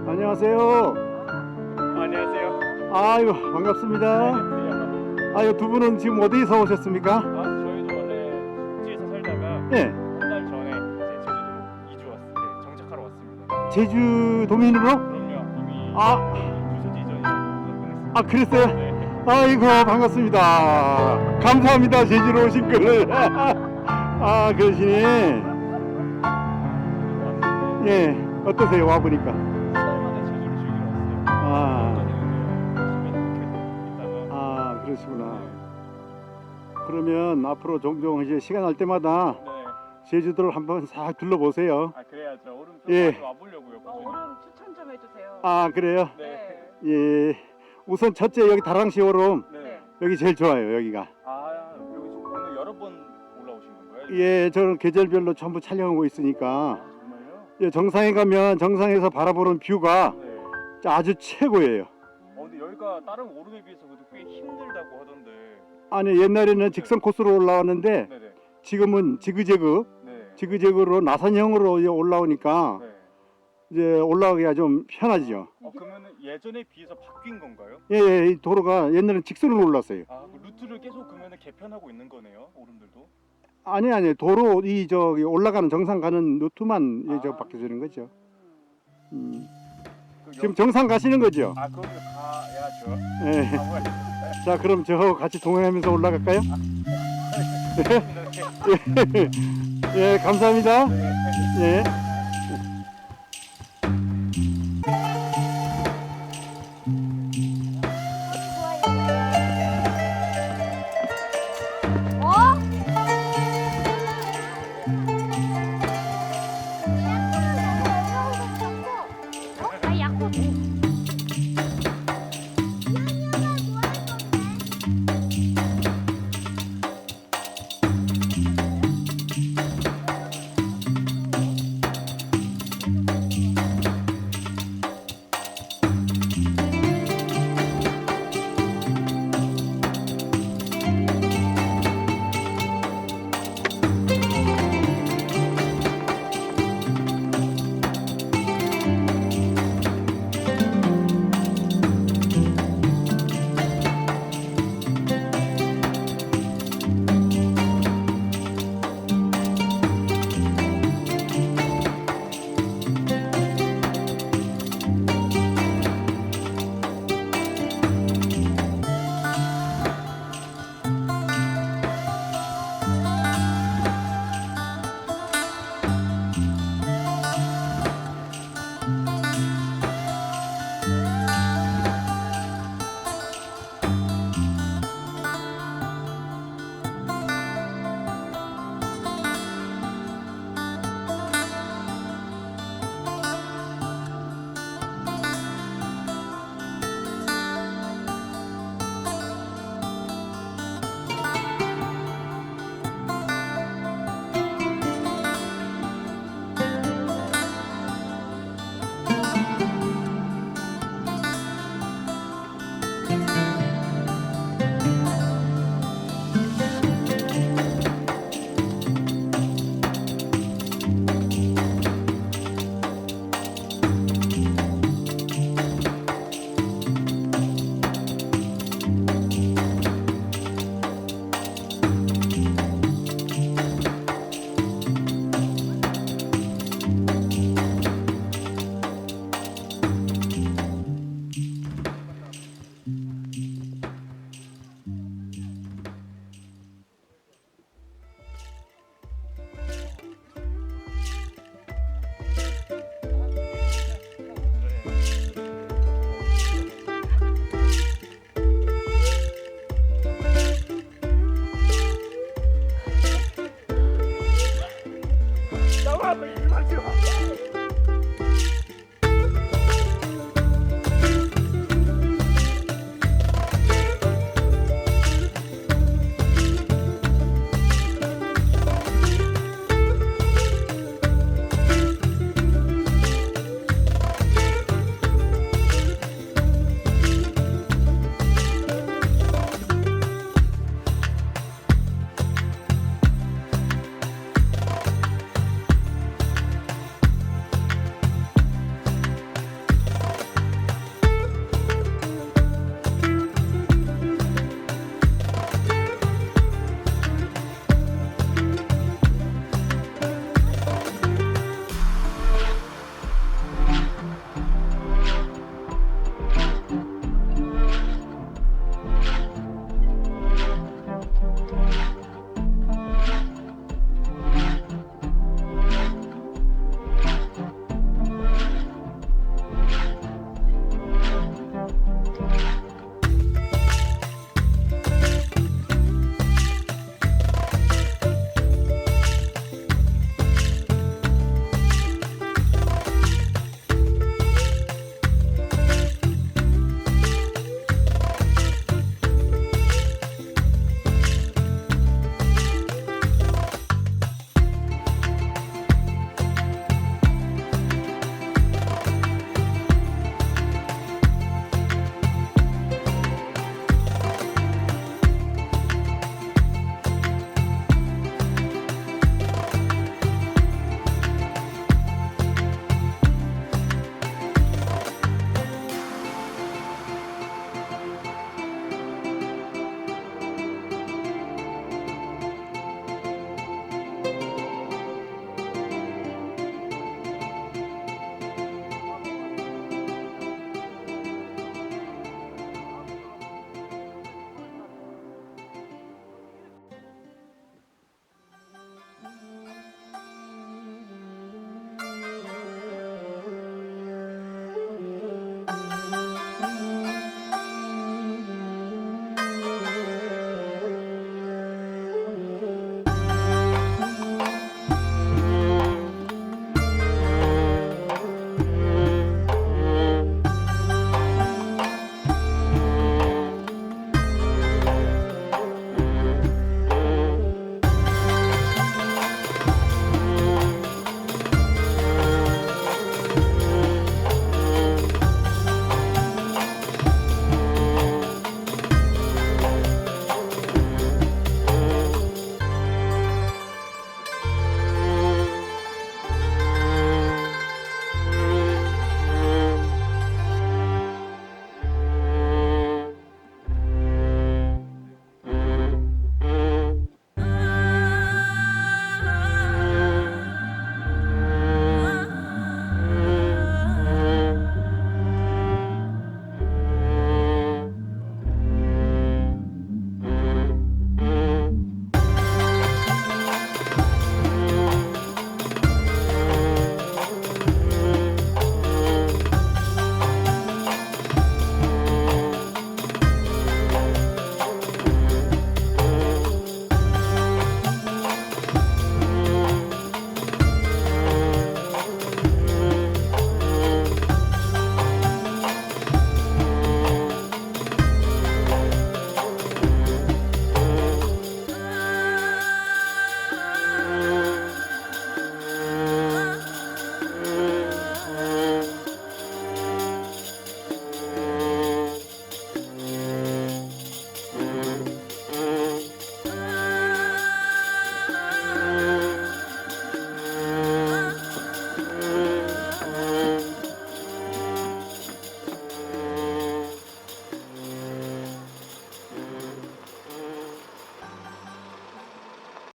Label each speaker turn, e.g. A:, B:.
A: 안녕하세요.
B: 안녕하세요.
A: 아이고 반갑습니다. 아유 두 분은 지금 어디서 오셨습니까?
B: 저희도 원래 숙지에서 살다가
A: 네.
B: 한 달 전에 이제 제주도로 이주 왔을 때 정착하러 왔습니다.
A: 제주 도민으로?
B: 그럼요. 이미 주소지 이전이라고
A: 아 그랬어요?
B: 네.
A: 아이고 반갑습니다. 감사합니다. 제주로 오신 걸. 아 그러시네. 예 어떠세요 와보니까?
B: 한 달 만에 제주를 즐기러 왔어요.
A: 아 그러시구나. 그러면 앞으로 종종 이제 시간 날 때마다
B: 네.
A: 제주도를 한번 싹 둘러보세요.
B: 아 그래야죠. 오름 좀
A: 예.
B: 많이 와보려고요.
C: 오름 추천 좀 해주세요.
A: 아 그래요?
B: 네.
A: 예. 우선 첫째 여기 다랑쉬오름
B: 네.
A: 여기 제일 좋아요 여기가.
B: 아 여기 오늘 여러 번 올라오신 건가요?
A: 예 저는 계절별로 전부 촬영하고 있으니까
B: 아 정말요?
A: 예, 정상에 가면 정상에서 바라보는 뷰가
B: 네.
A: 아주 최고예요.
B: 근데 여기가 다른 오름에 비해서 그래도 꽤 힘들다고 하던데.
A: 아니 옛날에는 직선 코스로 올라왔는데
B: 네네.
A: 지금은 지그재그
B: 네.
A: 지그재그로 나선형으로 이제 올라오니까
B: 네.
A: 이제 올라가기가 좀 편하죠.
B: 그러면 예전에 비해서 바뀐 건가요?
A: 예, 예, 이 도로가 옛날에는 직선으로 올랐어요.
B: 그 루트를 계속 그러면 개편하고 있는 거네요, 오름들도?
A: 아니 도로 이 저기 올라가는 정상 가는 루트만 저
B: 아.
A: 바뀌어지는 거죠.
B: 그
A: 지금 정상 가시는 거죠?
B: 거기로 가야죠.
A: 예.
B: 가봐야죠.
A: 자 그럼 저 같이 동행하면서 올라갈까요? 예, 감사합니다.
B: 네.
A: 예.